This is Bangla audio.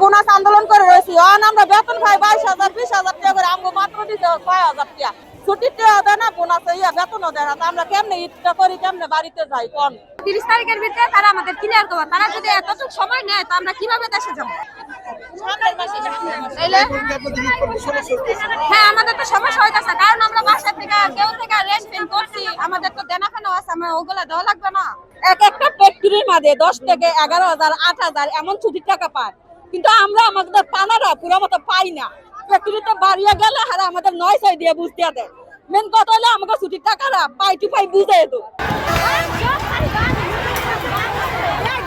বোনাস আন্দোলন করে রয়েছি। আমরা বেতন খাই 22,000 20,000 টাকা করে, আমগো মাত্র দিতে 6,000 টাকা। ছুটির টাকা দেয় না, বোনাস বেতনও দেয় না। আমরা কেমনে ঈদটা করি, কেমনে বাড়িতে যাই কোন? 30 তারিখের ভিতরে তারা আমাদের ক্লিয়ার করবে। তারা যদি এতটুকু সময় নেয় তো আমরা কিভাবে দেশে যাবো? হ্যাঁ, আমাদের তো সমস্যা হইতেছে, কারণ আমরা বাসা থেকে কেউ থেকে রেন্ট পেন করছি, আমাদের তো দেনা ফেনা আছে, আমরা ওগুলা দেওয়া লাগবে না। এক একটা ফ্যাক্টরির মাঝে 10 থেকে 11,000 8,000 এমন ছুটির টাকা পায়, কিন্তু আমরা আমাদের পানারা পুরো মতো পাই না। ফ্যাক্টরিতে বাড়িয়ে গেলে আর আমাদের 900 দিয়ে বুঝতে দেয়। মেন কথা হলে আমাকে ছুটির টাকাটা পাই টু পাই বুঝে তো। হ্যাঁ